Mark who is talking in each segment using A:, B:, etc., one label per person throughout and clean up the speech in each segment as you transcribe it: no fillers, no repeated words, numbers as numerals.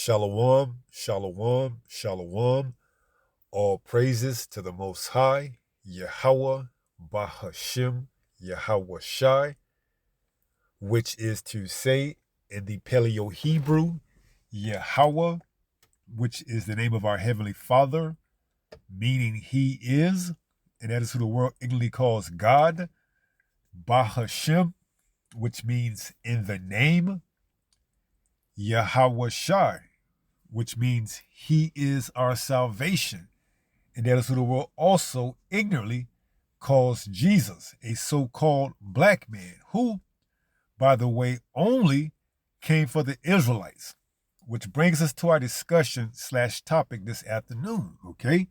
A: Shalom, shalom, shalom. All praises to the Most High, Yahweh, Bahashim, Yahweh Shai, which is to say in the Paleo Hebrew, Yahweh, which is the name of our Heavenly Father, meaning He is, and that is who the world ignorantly calls God. Bahashim, which means in the name. Yahweh Shai, which means He is our salvation. And that is who the world also ignorantly calls Jesus, a so-called black man, who, by the way, only came for the Israelites, which brings us to our discussion / topic this afternoon, okay?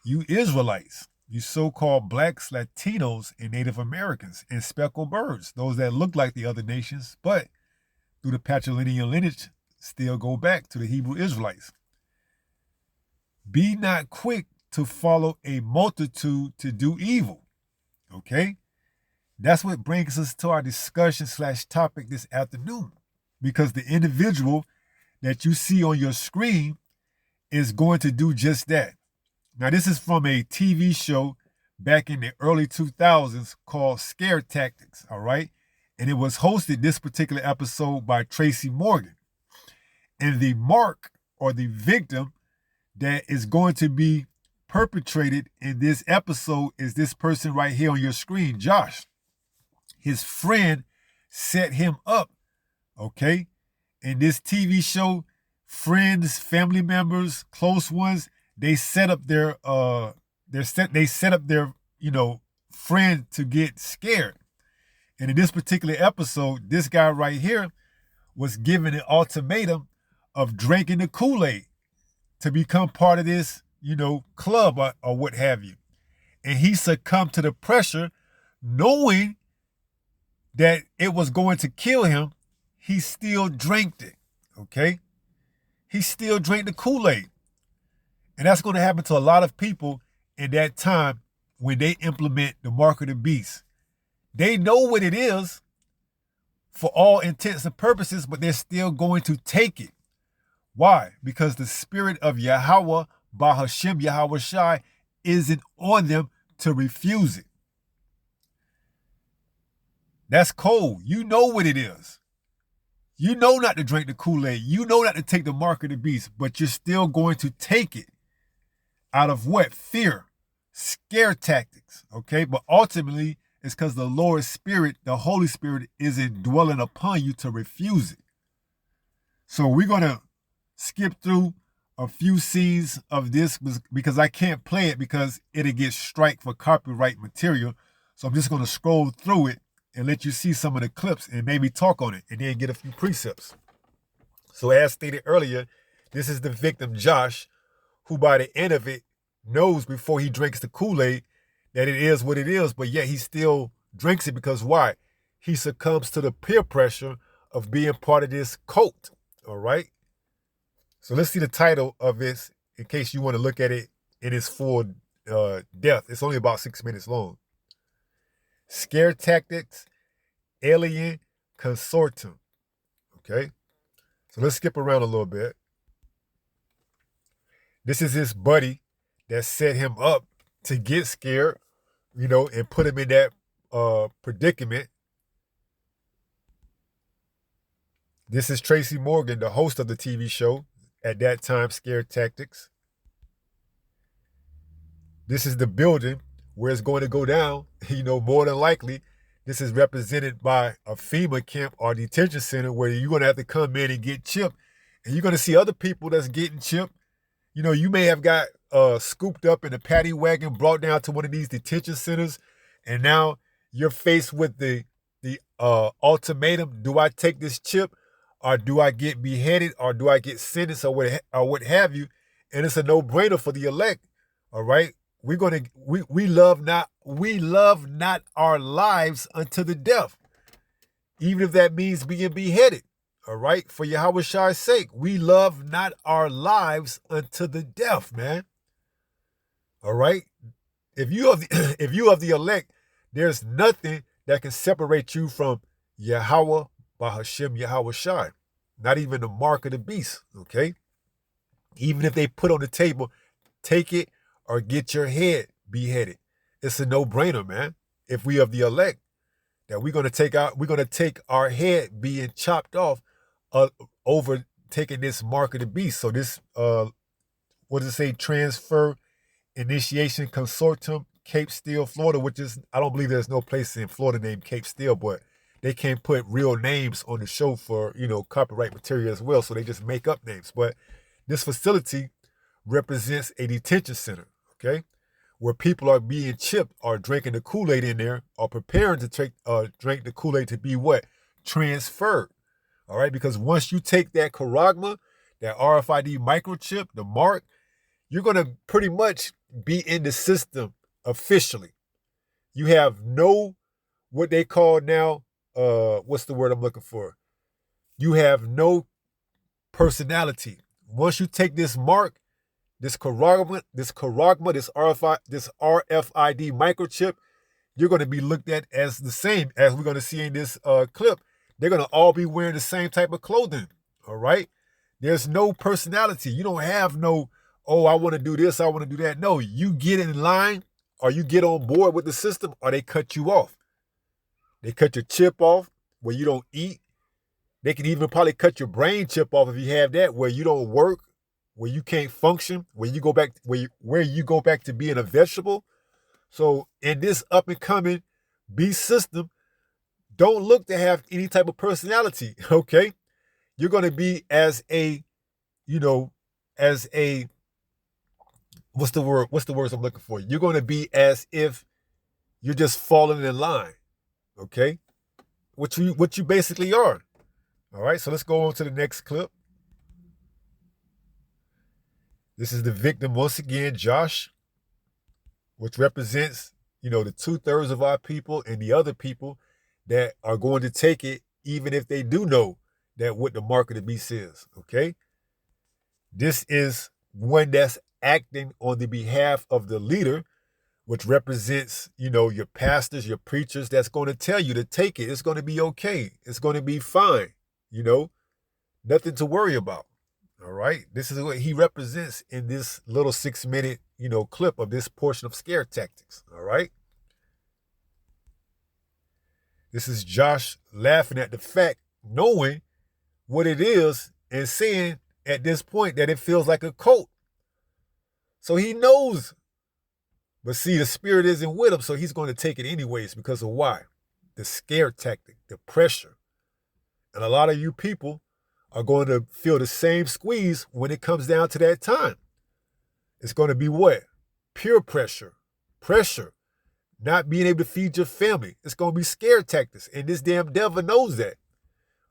A: You Israelites, you so-called blacks, Latinos, and Native Americans, and speckled birds, those that look like the other nations, but through the patrilineal lineage still go back to the Hebrew Israelites. Be not quick to follow a multitude to do evil, okay? That's what brings us to our discussion / topic this afternoon, because the individual that you see on your screen is going to do just that. Now, this is from a TV show back in the early 2000s called Scare Tactics, all right? And it was hosted, this particular episode, by Tracy Morgan. And the mark or the victim that is going to be perpetrated in this episode is this person right here on your screen, Josh. His friend set him up, okay? In this TV show, friends, family members, close ones, they set up their friend to get scared. And in this particular episode, this guy right here was given an ultimatum of drinking the Kool-Aid to become part of this, club or what have you. And he succumbed to the pressure, knowing that it was going to kill him. He still drank it, okay? He still drank the Kool-Aid. And that's going to happen to a lot of people in that time when they implement the mark of the beast. They know what it is for all intents and purposes, but they're still going to take it. Why? Because the spirit of Yahweh, Bahashim, Yahweh Shai, isn't on them to refuse it. That's cold. You know what it is. You know not to drink the Kool-Aid. You know not to take the mark of the beast, but you're still going to take it. Out of what? Fear. Scare tactics. Okay? But ultimately, it's because the Lord's Spirit, the Holy Spirit, isn't dwelling upon you to refuse it. So we're going to skip through a few scenes of this because I can't play it because it'll get strike for copyright material. So I'm just going to scroll through it and let you see some of the clips and maybe talk on it and then get a few precepts. So as stated earlier, this is the victim, Josh, who by the end of it knows before he drinks the Kool-Aid that it is what it is, but yet he still drinks it because why? He succumbs to the peer pressure of being part of this cult, all right? So let's see the title of this in case you want to look at it in its full depth. It's only about 6 minutes long. Scare Tactics, Alien Consortium, okay? So let's skip around a little bit. This is his buddy that set him up to get scared, and put him in that predicament. This is Tracy Morgan, the host of the TV show at that time, Scare Tactics. This is the building where it's going to go down. More than likely, this is represented by a FEMA camp or detention center where you're going to have to come in and get chipped. And you're going to see other people that's getting chipped. You may have got scooped up in a paddy wagon, brought down to one of these detention centers, and now you're faced with the ultimatum: do I take this chip, or do I get beheaded, or do I get sentenced, or what have you? And it's a no-brainer for the elect. All right, we love not our lives unto the death, even if that means being beheaded. All right, for Yahweh Shai's sake, we love not our lives unto the death, man. All right, if you of the elect, there's nothing that can separate you from Yahweh, Bahashim, Yahweh Shai. not even the mark of the beast, okay? Even if they put on the table, take it or get your head beheaded. It's a no-brainer, man. If we of the elect, that we're gonna take our head being chopped off over taking this mark of the beast. So this what does it say? Transfer Initiation Consortium, Cape Steel, Florida, which is, I don't believe there's no place in Florida named Cape Steel, but they can't put real names on the show for, copyright material as well. So they just make up names. But this facility represents a detention center, okay, where people are being chipped or drinking the Kool-Aid in there or preparing to drink the Kool-Aid to be what? Transferred. All right, because once you take that charagma, that RFID microchip, the mark, you're going to pretty much be in the system officially. You have no, what they call now, what's the word I'm looking for? You have no personality. Once you take this mark, this charagma, this RFID microchip, you're going to be looked at as the same, as we're going to see in this clip. They're going to all be wearing the same type of clothing, all right? There's no personality. You don't have no, oh, I want to do this, I want to do that. No, you get in line or you get on board with the system or they cut you off. They cut your chip off where you don't eat. They can even probably cut your brain chip off if you have that, where you don't work, where you can't function, where you go back to being a vegetable. So in this up and coming beast system, don't look to have any type of personality, okay? You're going to be as a, what's the words I'm looking for? You're going to be as if you're just falling in line, okay? What you basically are. All right, so let's go on to the next clip. This is the victim once again, Josh, which represents, the 2/3 of our people and the other people that are going to take it, even if they do know that what the mark of the beast is, okay? This is one that's acting on the behalf of the leader, which represents, your pastors, your preachers, that's going to tell you to take it. It's going to be okay. It's going to be fine, nothing to worry about, all right? This is what he represents in this little 6-minute, clip of this portion of Scare Tactics, all right? This is Josh laughing at the fact, knowing what it is and saying at this point that it feels like a cult. So he knows. But see, the spirit isn't with him, so he's going to take it anyways because of why? The scare tactic, the pressure. And a lot of you people are going to feel the same squeeze when it comes down to that time. It's going to be what? Pure pressure. Pressure. Not being able to feed your family. It's going to be scare tactics. And this damn devil knows that.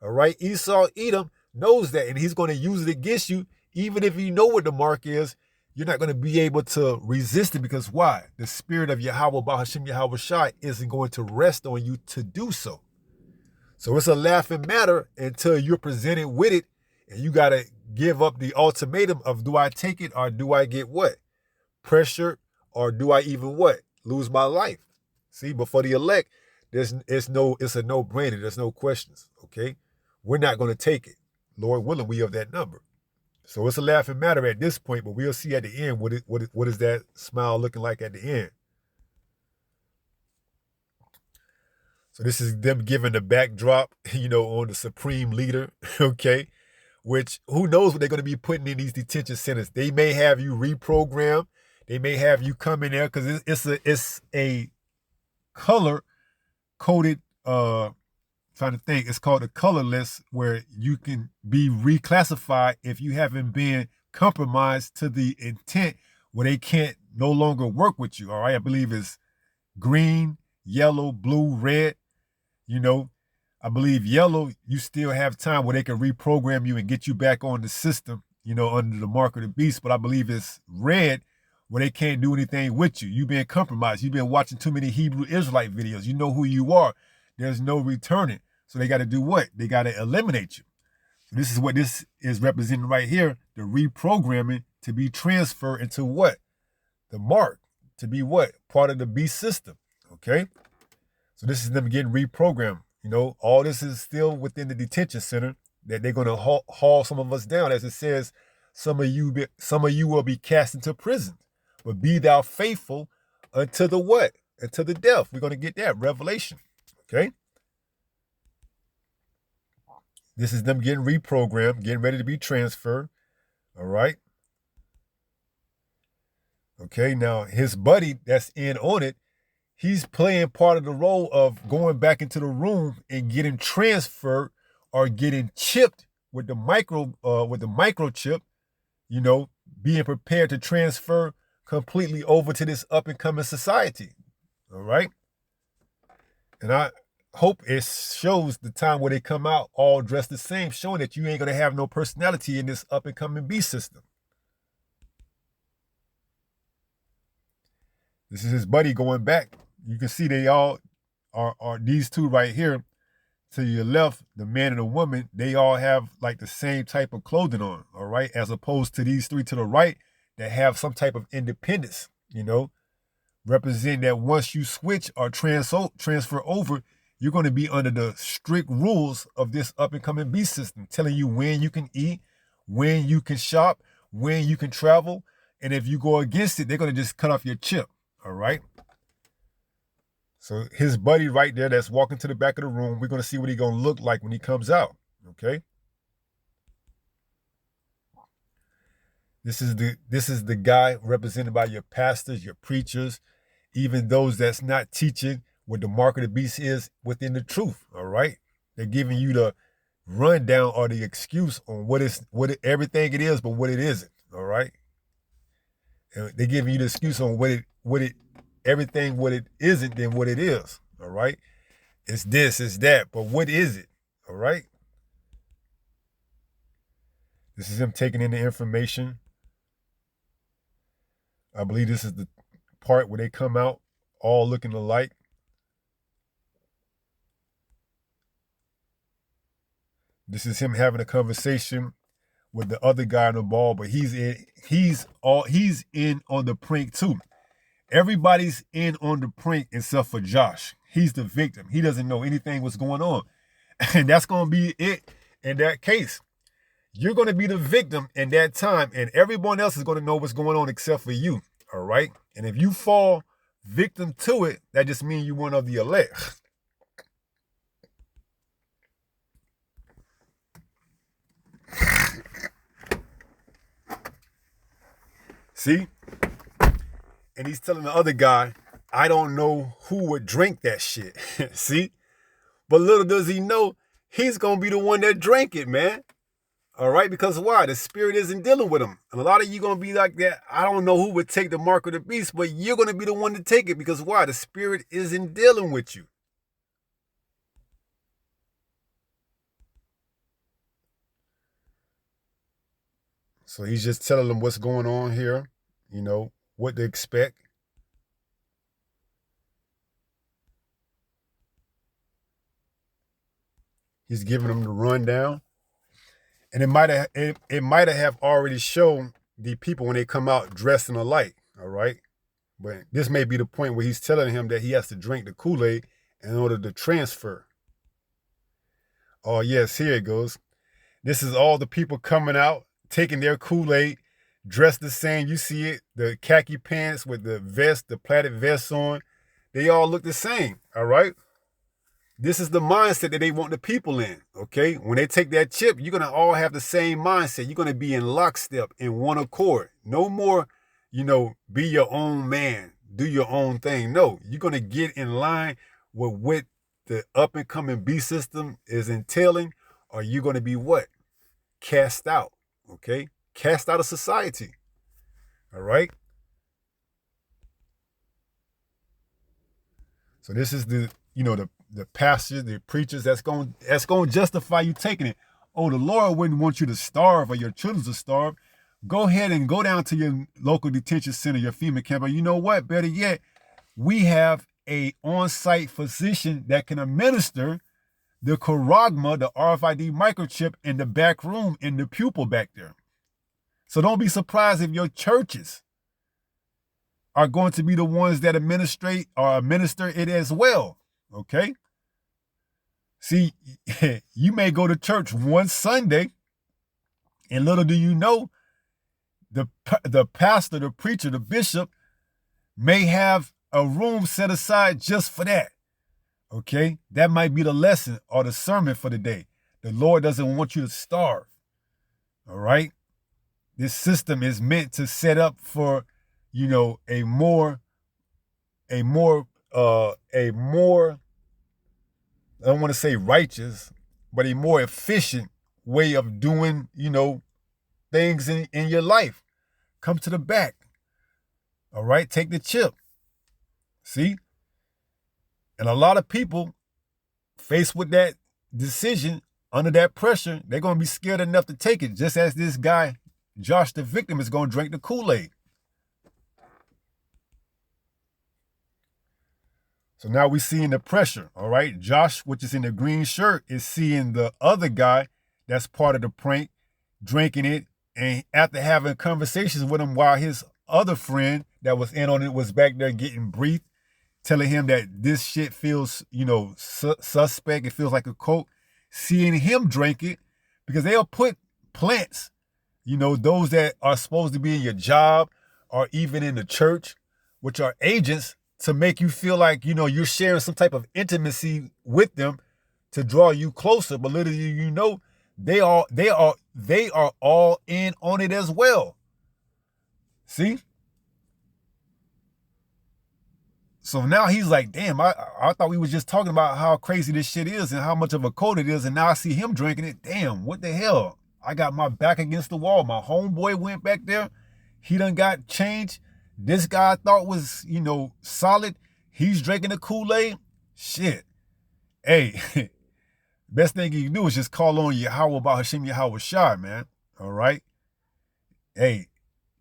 A: All right? Esau, Edom knows that. And he's going to use it against you. Even if you know what the mark is, you're not going to be able to resist it because why? The spirit of Yahweh Bahashim Yahweh Shai isn't going to rest on you to do so. So it's a laughing matter until you're presented with it and you got to give up the ultimatum of do I take it or do I get what? Pressure or do I even what? Lose my life. See, but for the elect, it's a no-brainer. There's no questions, okay? We're not going to take it. Lord willing, we of that number. So it's a laughing matter at this point, but we'll see at the end what is that smile looking like at the end. So this is them giving the backdrop, on the supreme leader, okay? Which, who knows what they're going to be putting in these detention centers. They may have you reprogram. They may have you come in there because it's a color-coded, trying to think, it's called a color list where you can be reclassified if you haven't been compromised to the intent where they can't no longer work with you, all right? I believe it's green, yellow, blue, red, I believe yellow, you still have time where they can reprogram you and get you back on the system, under the mark of the beast, but I believe it's red where they can't do anything with you. You've been compromised. You've been watching too many Hebrew Israelite videos. You know who you are. There's no returning. So they got to do what? They got to eliminate you. So this is what this is representing right here, the reprogramming to be transferred into what? The mark, to be what? Part of the beast system, okay? So this is them getting reprogrammed. All this is still within the detention center. that they're going to haul some of us down, as it says, some of you will be cast into prison, but be thou faithful unto the what? Unto the death. We're going to get that Revelation. Okay. This is them getting reprogrammed, getting ready to be transferred. All right. Okay. Now his buddy that's in on it, he's playing part of the role of going back into the room and getting transferred or getting chipped with the microchip, being prepared to transfer completely over to this up and coming society. All right. And I hope it shows the time where they come out all dressed the same, showing that you ain't going to have no personality in this up and coming beast system. This is his buddy going back. You can see they all are these two right here to your left, the man and the woman, they all have like the same type of clothing on, all right? As opposed to these three to the right that have some type of independence, representing that once you switch or transfer over, you're going to be under the strict rules of this up and coming beast system, telling you when you can eat, when you can shop, when you can travel. And if you go against it, they're going to just cut off your chip, all right? So his buddy right there that's walking to the back of the room, we're going to see what he's going to look like when he comes out, okay? This is the guy represented by your pastors, your preachers, even those that's not teaching what the mark of the beast is within the truth, all right? They're giving you the rundown or the excuse on everything it is, but what it isn't, all right? And they're giving you the excuse on everything what it isn't than what it is, all right? It's this, it's that, but what is it, all right? This is him taking in the information. I believe this is the part where they come out all looking alike. This is him having a conversation with the other guy on the ball, but he's in on the prank too. Everybody's in on the prank except for Josh. He's the victim. He doesn't know anything what's going on. And that's going to be it in that case. You're going to be the victim in that time, and everyone else is going to know what's going on except for you, all right? And if you fall victim to it, that just means you're one of the elect. See? And he's telling the other guy, I don't know who would drink that shit. See? But little does he know, he's going to be the one that drank it, man. All right? Because why? The spirit isn't dealing with him. And a lot of you going to be like that. I don't know who would take the mark of the beast, but you're going to be the one to take it. Because why? The spirit isn't dealing with you. So he's just telling them what's going on here, what to expect. He's giving them the rundown. And it might have already shown the people when they come out dressed in alike, all right? But this may be the point where he's telling him that he has to drink the Kool-Aid in order to transfer. Oh, yes, here it goes. This is all the people coming out, taking their Kool-Aid, dressed the same. You see it, the khaki pants with the vest, the plaited vest on. They all look the same, all right? This is the mindset that they want the people in, okay? When they take that chip, you're going to all have the same mindset. You're going to be in lockstep, in one accord. No more, be your own man, do your own thing. No, you're going to get in line with what the up-and-coming beast system is entailing, or you're going to be what? Cast out, okay? Cast out of society, all right? So this is the pastors, the preachers that's going to justify you taking it. Oh, the Lord wouldn't want you to starve or your children to starve. Go ahead and go down to your local detention center, your FEMA camp. But you know what? Better yet, we have a on-site physician that can administer the charagma, the RFID microchip in the back room in the pupil back there. So don't be surprised if your churches are going to be the ones that administer it as well. Okay? See, you may go to church one Sunday, and little do you know, the pastor, the preacher, the bishop may have a room set aside just for that. Okay? That might be the lesson or the sermon for the day. The Lord doesn't want you to starve. All right? This system is meant to set up for, a more, I don't want to say righteous, but a more efficient way of doing, things in your life. Come to the back. All right? Take the chip. See? And a lot of people faced with that decision, under that pressure, they're going to be scared enough to take it, just as this guy, Josh, the victim, is going to drink the Kool-Aid. So now we're seeing the pressure, all right? Josh, which is in the green shirt, is seeing the other guy that's part of the prank drinking it, and after having conversations with him while his other friend that was in on it was back there getting briefed, telling him that this shit feels, suspect. It feels like a coke. Seeing him drink it, because they'll put plants, those that are supposed to be in your job or even in the church, which are agents, to make you feel like, you're sharing some type of intimacy with them to draw you closer. But literally, they are all in on it as well. See? So now he's like, damn, I thought we was just talking about how crazy this shit is and how much of a code it is, and now I see him drinking it. Damn, what the hell? I got my back against the wall. My homeboy went back there. He done got changed. This guy I thought was, solid. He's drinking the Kool-Aid. Shit. Hey, best thing you can do is just call on Yahweh about Hashem Yahweh Shai, man. All right? Hey,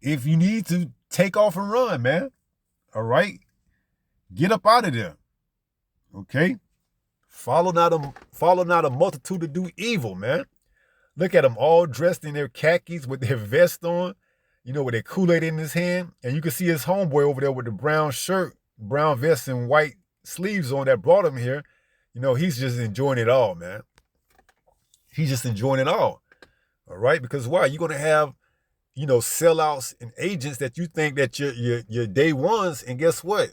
A: if you need to, take off and run, man. All right? Get up out of there. Okay? Follow not a multitude to do evil, man. Look at them all dressed in their khakis with their vest on, with their Kool-Aid in his hand. And you can see his homeboy over there with the brown shirt, brown vest, and white sleeves on that brought him here. He's just enjoying it all, man. He's just enjoying it all. All right? Because why? You're going to have, sellouts and agents that you think that your day ones, and guess what?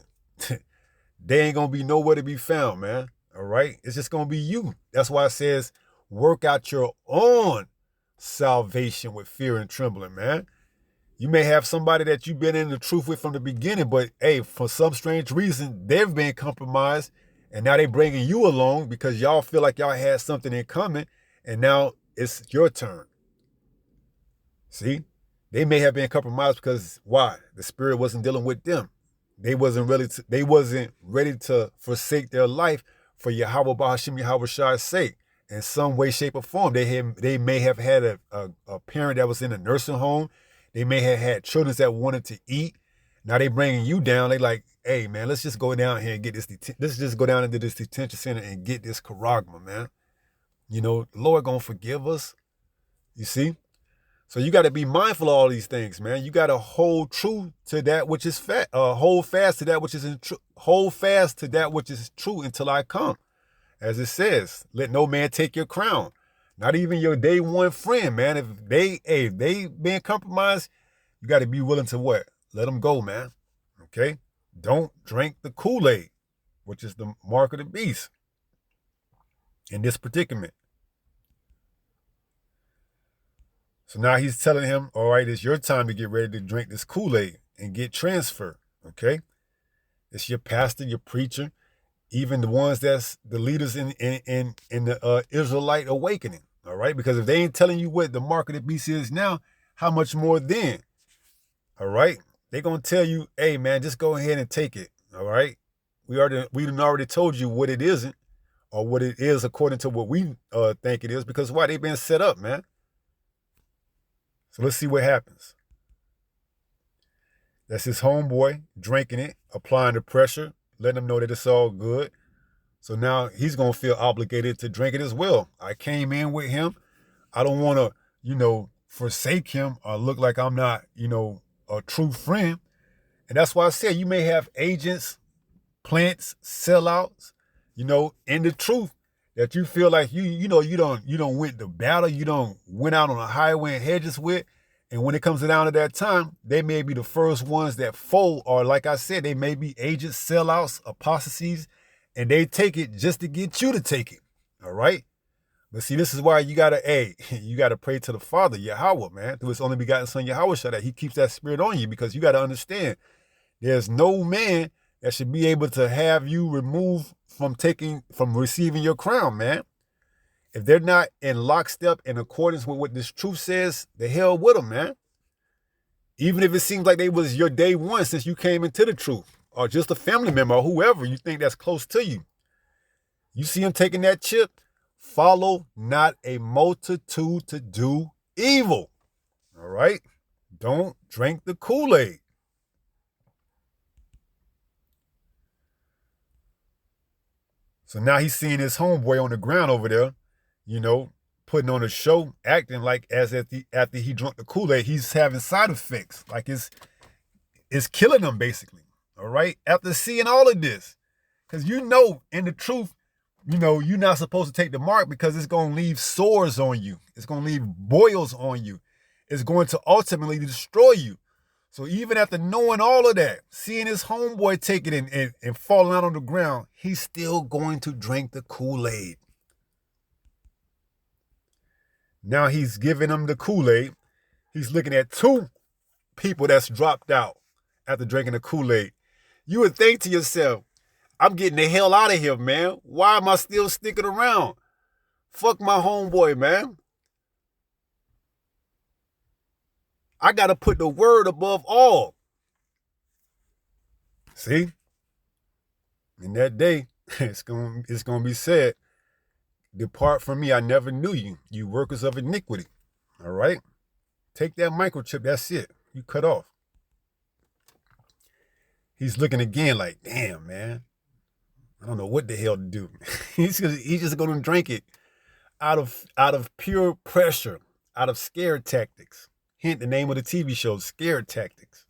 A: They ain't going to be nowhere to be found, man. All right? It's just going to be you. That's why it says, work out your own salvation with fear and trembling, man. You may have somebody that you've been in the truth with from the beginning, but hey, for some strange reason, they've been compromised, and now they bringing you along because y'all feel like y'all had something in common, and now it's your turn. See? They may have been compromised because why? The Spirit wasn't dealing with them. They wasn't ready to forsake their life for Yahweh Bahashim Yahweh Shai's sake. In some way, shape, or form. They may have had a parent that was in a nursing home. They may have had children that wanted to eat. Now they bringing you down. They like, hey, man, let's just go down here and get this. Let's just go down into this detention center and get this charagma, man. The Lord gonna forgive us. You see? So you got to be mindful of all these things, man. You got to hold true to that which is hold fast to that which is hold fast to that which is true until I come. As it says, let no man take your crown. Not even your day one friend, man. If they been compromised, you got to be willing to what? Let them go, man. Okay? Don't drink the Kool-Aid, which is the mark of the beast in this predicament. So now he's telling him, all right, it's your time to get ready to drink this Kool-Aid and get transferred, okay? It's your pastor, your preacher, even the ones that's the leaders in the Israelite awakening, all right? Because if they ain't telling you what the mark of the beast is now, how much more then, all right? They're going to tell you, hey, man, just go ahead and take it, all right? We done already told you what it isn't or what it is according to what we think it is, because why? They've been set up, man. So let's see what happens. That's his homeboy drinking it, applying the pressure, letting him know that it's all good. So now he's going to feel obligated to drink it as well. I came in with him. I don't want to, forsake him or look like I'm not, a true friend. And that's why I said you may have agents, plants, sellouts, in the truth that you feel like you don't went to battle, you don't went out on a highway and hedges with. And when it comes down to that time, they may be the first ones that fold, or like I said, they may be agents, sellouts, apostasies, and they take it just to get you to take it. All right? But see, this is why you gotta pray to the Father, Yahweh, man, through his only begotten Son, Yahweh, so that he keeps that spirit on you, because you gotta understand, there's no man that should be able to have you removed from receiving your crown, man. If they're not in lockstep in accordance with what this truth says, the hell with them, man. Even if it seems like they was your day one since you came into the truth, or just a family member, or whoever you think that's close to you. You see them taking that chip, follow not a multitude to do evil. All right? Don't drink the Kool-Aid. So now he's seeing his homeboy on the ground over there, putting on a show, acting like after he drunk the Kool-Aid, he's having side effects. Like it's killing him, basically. All right? After seeing all of this. Because in the truth, you're not supposed to take the mark, because it's going to leave sores on you. It's going to leave boils on you. It's going to ultimately destroy you. So even after knowing all of that, seeing his homeboy take it and falling out on the ground, he's still going to drink the Kool-Aid. Now he's giving him the Kool-Aid. He's looking at two people that's dropped out after drinking the Kool-Aid. You would think to yourself, I'm getting the hell out of here, man. Why am I still sticking around? Fuck my homeboy, man. I got to put the word above all. See? In that day, it's going to be said, depart from me, I never knew you, you workers of iniquity. All right? Take that microchip, that's it. You cut off. He's looking again like, damn, man. I don't know what the hell to do. he's just going to drink it out of pure pressure, out of scare tactics. Hint, the name of the TV show, Scare Tactics.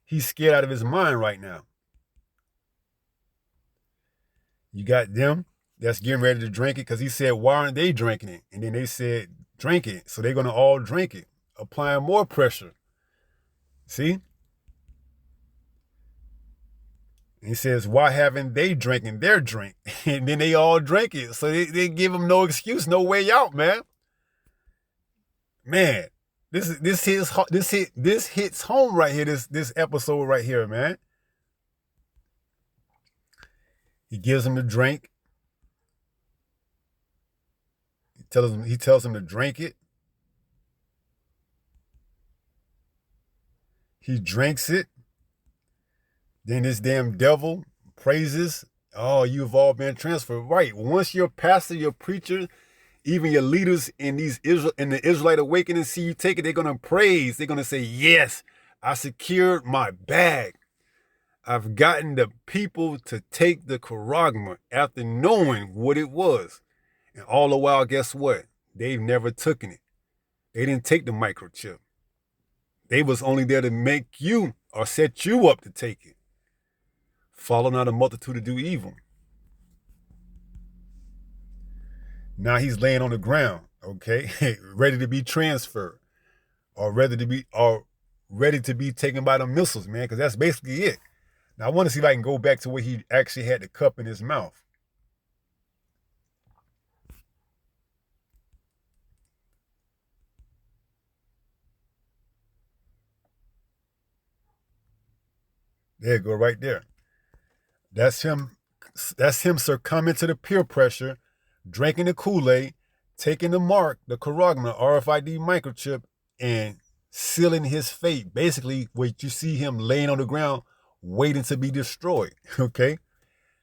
A: He's scared out of his mind right now. You got them that's getting ready to drink it, because he said, why aren't they drinking it? And then they said, drink it. So they're going to all drink it, applying more pressure. See? And he says, why haven't they drinking their drink? And then they all drink it. So they give him no excuse, no way out, man. Man, this hits home right here, this episode right here, man. He gives him the drink. He tells him to drink it. He drinks it. Then this damn devil praises, oh, you've all been transferred. Right. Once your pastor, your preacher, even your leaders in the Israelite awakening see you take it, they're going to praise. They're going to say, yes, I secured my bag. I've gotten the people to take the charagma after knowing what it was. And all the while, guess what? They've never taken it. They didn't take the microchip. They was only there to make you or set you up to take it. Follow not a multitude to do evil. Now he's laying on the ground, okay, ready to be transferred, or ready to be taken by the missiles, man, because that's basically it. Now I want to see if I can go back to where he actually had the cup in his mouth. There you go, right there. That's him succumbing to the peer pressure, drinking the Kool-Aid, taking the mark, the charagma, RFID microchip, and sealing his fate. Basically, what you see him laying on the ground, waiting to be destroyed. Okay?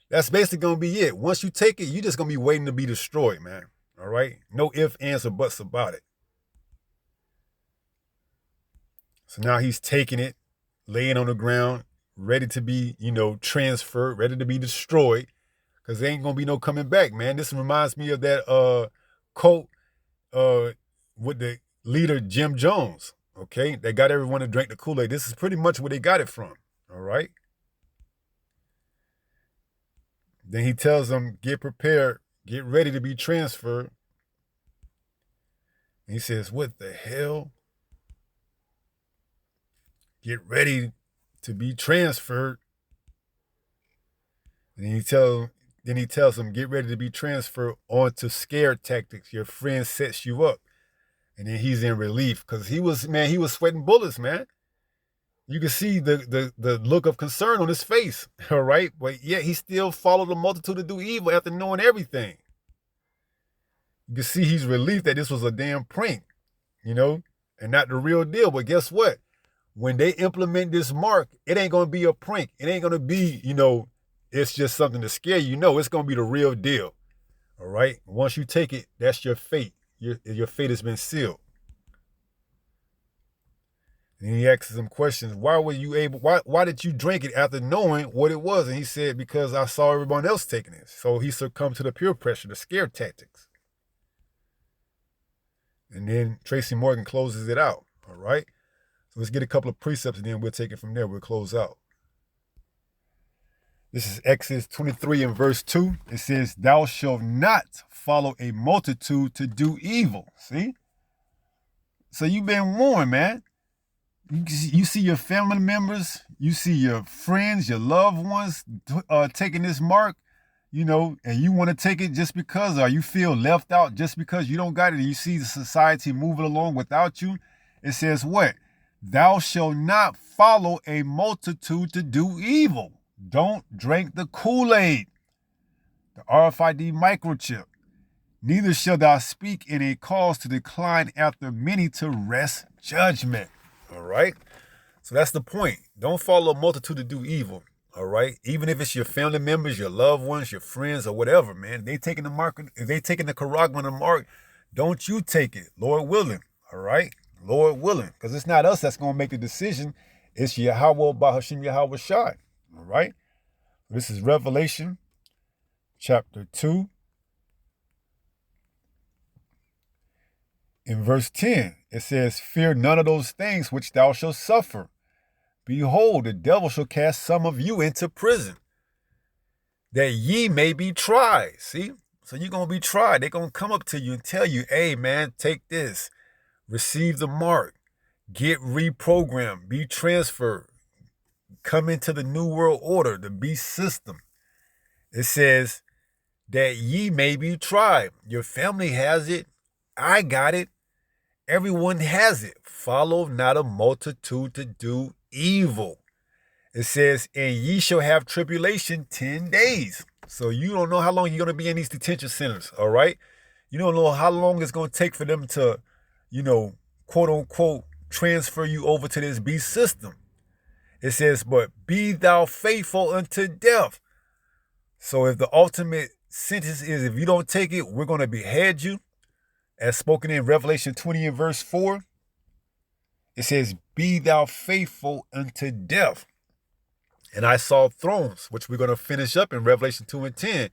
A: That's basically going to be it. Once you take it, you're just going to be waiting to be destroyed, man. All right? No ifs, ands, or buts about it. So now he's taking it, laying on the ground, ready to be, transferred, ready to be destroyed, because there ain't going to be no coming back, man. This reminds me of that quote with the leader Jim Jones, okay? They got everyone to drink the Kool-Aid. This is pretty much where they got it from, all right? Then he tells them, get prepared, get ready to be transferred. And he says, what the hell? Get ready to be transferred. And he tells him, get ready to be transferred onto scare tactics. Your friend sets you up. And then he's in relief because he was sweating bullets, man. You can see the look of concern on his face, all right? But yet he still followed the multitude to do evil after knowing everything. You can see he's relieved that this was a damn prank, and not the real deal. But guess what? When they implement this mark, it ain't going to be a prank. It ain't going to be, it's just something to scare you. No, it's going to be the real deal, all right? Once you take it, that's your fate. Your fate has been sealed. And he asks him questions. Why did you drink it after knowing what it was? And he said, because I saw everyone else taking it. So he succumbed to the peer pressure, the scare tactics. And then Tracy Morgan closes it out. All right. So let's get a couple of precepts and then we'll take it from there. We'll close out. This is Exodus 23 and verse 2. It says, thou shalt not follow a multitude to do evil. See? So you've been warned, man. You see your family members, you see your friends, your loved ones taking this mark, and you want to take it just because, or you feel left out just because you don't got it, and you see the society moving along without you. It says what? Thou shalt not follow a multitude to do evil. Don't drink the kool-aid, the RFID microchip. Neither shall thou speak in a cause to decline after many to wrest judgment. All right. So that's the point. Don't follow a multitude to do evil. All right. Even if it's your family members, your loved ones, your friends, or whatever, man. They taking the mark. If they taking the charagma, the mark, don't you take it, Lord willing. All right. Lord willing. Because it's not us that's going to make the decision. It's Yahweh Bahashim Yahweh Shai. All right. This is Revelation chapter 2. In verse 10, it says, fear none of those things which thou shalt suffer. Behold, the devil shall cast some of you into prison, that ye may be tried. See? So you're going to be tried. They're going to come up to you and tell you, hey, man, take this. Receive the mark. Get reprogrammed. Be transferred. Come into the new world order, the beast system. It says that ye may be tried. Your family has it. I got it. Everyone has it. Follow not a multitude to do evil. It says, and ye shall have tribulation 10 days. So you don't know how long you're going to be in these detention centers, all right? You don't know how long it's going to take for them to, quote unquote, transfer you over to this beast system. It says, but be thou faithful unto death. So if the ultimate sentence is, if you don't take it, we're going to behead you. As spoken in Revelation 20 and verse 4, it says, be thou faithful unto death. And I saw thrones, which we're going to finish up in Revelation 2 and 10.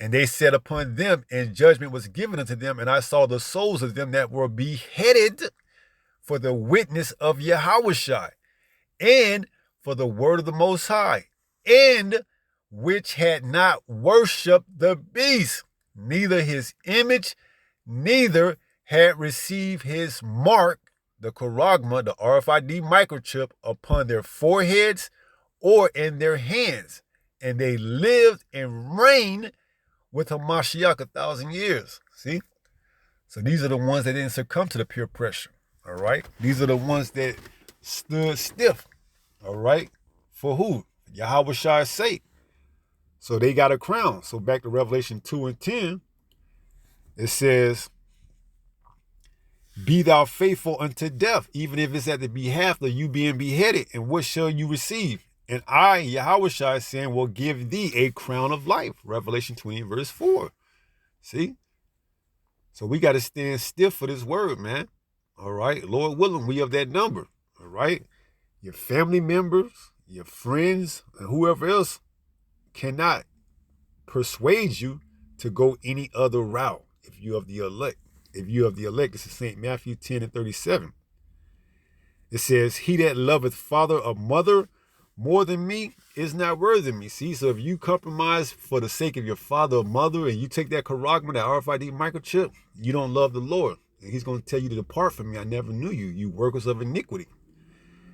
A: And they sat upon them, and judgment was given unto them. And I saw the souls of them that were beheaded for the witness of Yahushua, and for the word of the Most High, and which had not worshipped the beast, neither his image, neither had received his mark, the charagma, the RFID microchip, upon their foreheads or in their hands. And they lived and reigned with Hamashiach 1,000 years. See? So these are the ones that didn't succumb to the peer pressure. All right? These are the ones that stood stiff. All right? For who? Yahweh Shai's sake. So they got a crown. So back to Revelation 2 and 10. It says, be thou faithful unto death, even if it's at the behalf of you being beheaded. And what shall you receive? And I, Yahweh Shai, saying, will give thee a crown of life. Revelation 20 verse 4. See? So we got to stand stiff for this word, man. All right? Lord willing, we have that number. All right? Your family members, your friends, and whoever else cannot persuade you to go any other route if you have the elect. If you have the elect, this is St. Matthew 10 and 37. It says, he that loveth father or mother more than me is not worthy of me. See, so if you compromise for the sake of your father or mother and you take that charagma, that RFID microchip, you don't love the Lord. And he's going to tell you to depart from me. I never knew you, you workers of iniquity.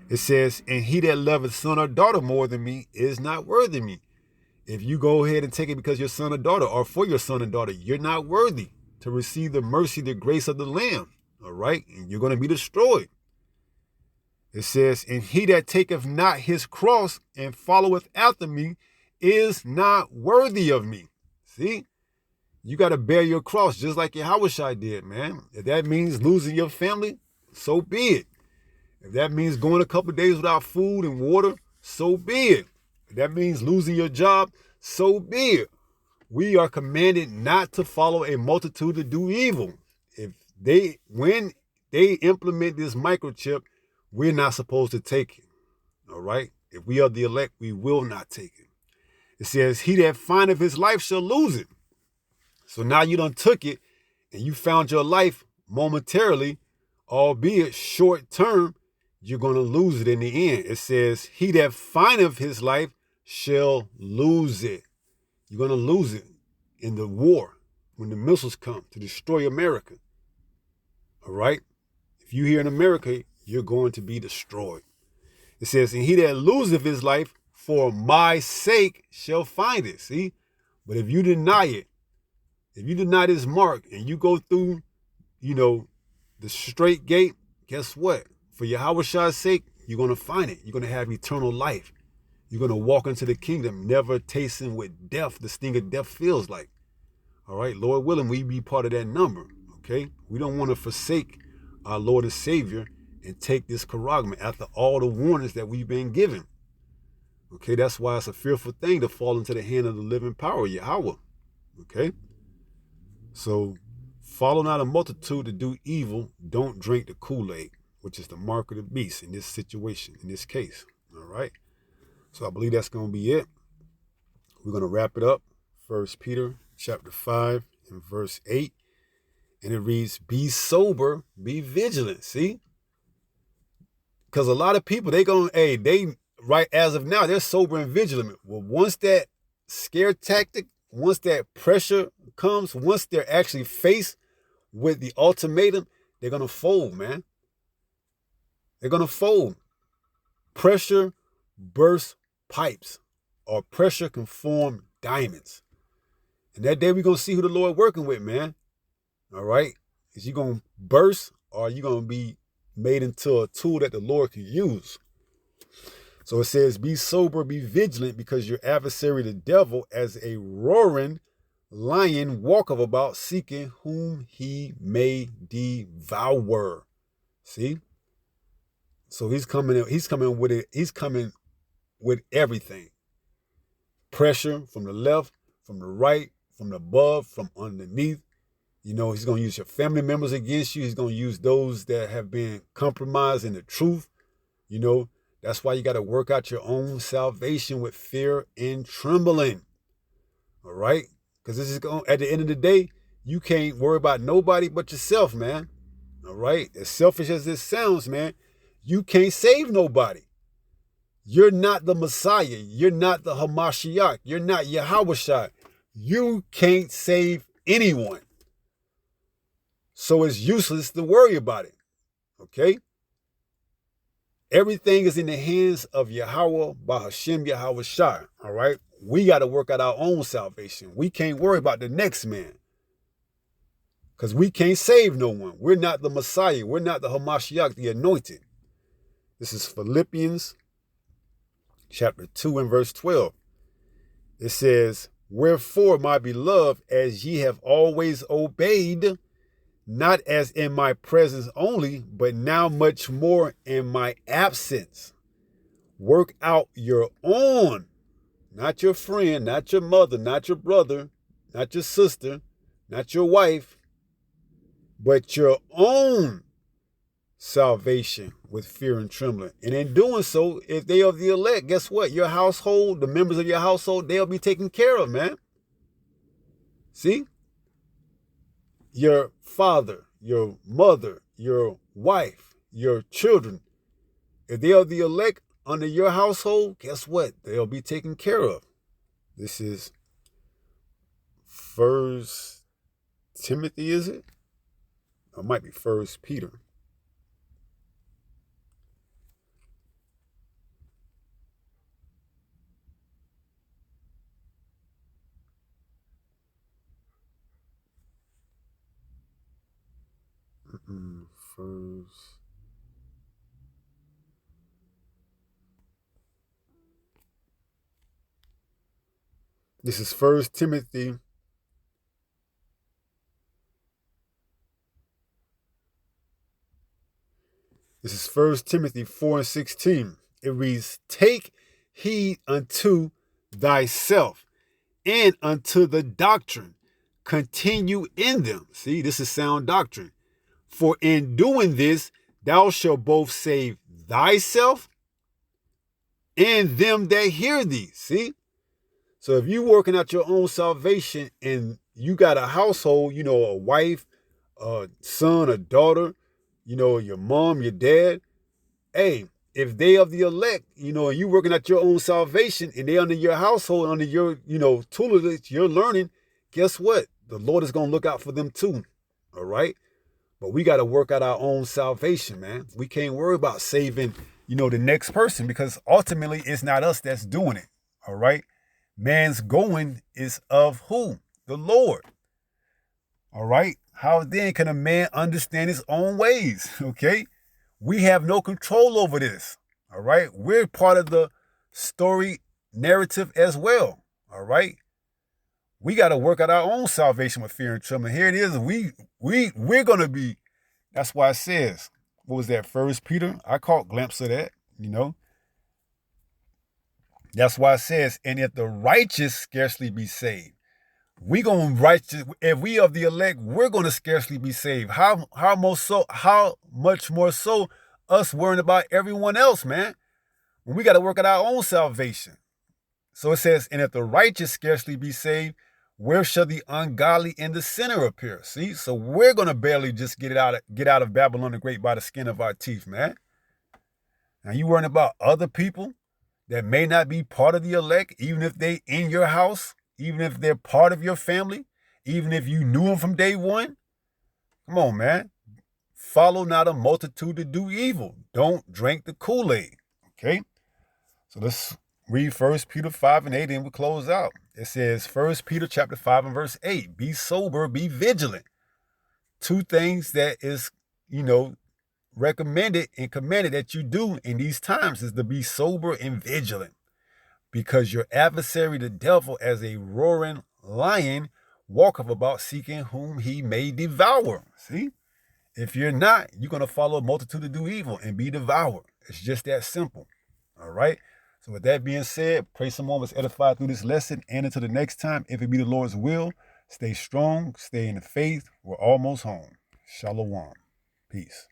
A: It says, and he that loveth son or daughter more than me is not worthy of me. If you go ahead and take it because your son or daughter, or for your son and daughter, you're not worthy to receive the mercy, the grace of the Lamb. All right? And you're going to be destroyed. It says, and he that taketh not his cross and followeth after me is not worthy of me. See? You got to bear your cross just like Yahushua did, man. If that means losing your family, so be it. If that means going a couple of days without food and water, so be it. If that means losing your job, so be it. We are commanded not to follow a multitude to do evil. When they implement this microchip, we're not supposed to take it. All right? If we are the elect, we will not take it. It says, he that findeth his life shall lose it. So now you done took it and you found your life momentarily, albeit short term, you're going to lose it in the end. It says, he that findeth his life shall lose it. You're going to lose it in the war when the missiles come to destroy America. All right? If you're here in America, you're going to be destroyed. It says, and he that loseth his life for my sake shall find it. See? But if you deny it, if you deny this mark and you go through, the straight gate, guess what? For Yahushua's sake, you're going to find it. You're going to have eternal life. You're going to walk into the kingdom, never tasting what death, the sting of death feels like. All right? Lord willing, we be part of that number. Okay? We don't want to forsake our Lord and Savior and take this charagma after all the warnings that we've been given. Okay? That's why it's a fearful thing to fall into the hand of the living power, Yahweh. Okay? So, follow not a multitude to do evil. Don't drink the kool-aid, which is the mark of the beast in this situation, in this case. All right? So I believe that's going to be it. We're going to wrap it up. 1 Peter chapter 5 and verse 8. And it reads, be sober, be vigilant. See? Because a lot of people, right as of now, they're sober and vigilant. Well, once that scare tactic, once that pressure comes, once they're actually faced with the ultimatum, they're going to fold, man. They're going to fold. Pressure bursts pipes, or pressure can form diamonds. And that day we're going to see who the Lord working with, man. All right? Is you going to burst, or are you going to be made into a tool that the Lord can use? So it says, be sober, be vigilant, because your adversary, the devil, as a roaring lion, walketh about, seeking whom he may devour. See? So he's coming with it. He's coming with everything. Pressure from the left, from the right, from above, from underneath. He's going to use your family members against you. He's going to use those that have been compromised in the truth. That's why you got to work out your own salvation with fear and trembling. All right? Because at the end of the day, you can't worry about nobody but yourself, man. All right? As selfish as this sounds, man, you can't save nobody. You're not the Messiah. You're not the Hamashiach. You're not Yahushua. You can't save anyone. So it's useless to worry about it. Okay? Everything is in the hands of Yahweh, Bahashem Yahushua. All right? We got to work out our own salvation. We can't worry about the next man. Because we can't save no one. We're not the Messiah. We're not the Hamashiach, the anointed. This is Philippians chapter 2 and verse 12. It says, wherefore, my beloved, as ye have always obeyed, not as in my presence only, but now much more in my absence, work out your own, not your friend, not your mother, not your brother, not your sister, not your wife, but your own salvation with fear and trembling. And in doing so, if they are the elect, guess what? Your household, the members of your household, they'll be taken care of, man. See? Your father, your mother, your wife, your children, if they are the elect, under your household, guess what? They'll be taken care of. This is First Timothy, is it? Or it might be First Peter. First. This is First Timothy. This is 1 Timothy 4:16. It reads, "Take heed unto thyself and unto the doctrine. Continue in them." See, this is sound doctrine. "For in doing this, thou shalt both save thyself and them that hear thee." See? So if you working out your own salvation and you got a household, a wife, a son, a daughter, your mom, your dad, hey, if they of the elect, and you working out your own salvation and they under your household, under your, tutelage, you're learning, guess what? The Lord is going to look out for them too. All right? But we got to work out our own salvation, man. We can't worry about saving, the next person, because ultimately it's not us that's doing it. All right? Man's going is of who? The Lord. All right? How then can a man understand his own ways? Okay? We have no control over this. All right? We're part of the story narrative as well. All right? We got to work out our own salvation with fear and trembling. Here it is. We're going to be, that's why it says, what was that, First Peter? I caught a glimpse of that, That's why it says, "And if the righteous scarcely be saved." We gonna righteous, if we of the elect, we're gonna scarcely be saved. How much more so us worrying about everyone else, man? When we got to work out our own salvation. So it says, "And if the righteous scarcely be saved, where shall the ungodly and the sinner appear?" See, so we're gonna barely just get out of Babylon the Great by the skin of our teeth, man. Now you worrying about other people that may not be part of the elect, even if they in your house, even if they're part of your family, even if you knew them from day one. Come on, man. Follow not a multitude to do evil. Don't drink the kool-aid. Okay? So let's read 1 Peter 5:8 and we'll close out. It says, 1 Peter chapter 5 and verse 8, "Be sober, be vigilant." Two things that is, recommended and commanded that you do in these times is to be sober and vigilant, because your adversary, the devil, as a roaring lion, walketh about seeking whom he may devour. See? If you're not, you're going to follow a multitude to do evil and be devoured. It's just that simple. All right? So with that being said, pray someone was edified through this lesson, and until the next time, if it be the Lord's will, stay strong, stay in the faith. We're almost home. Shalom. Peace.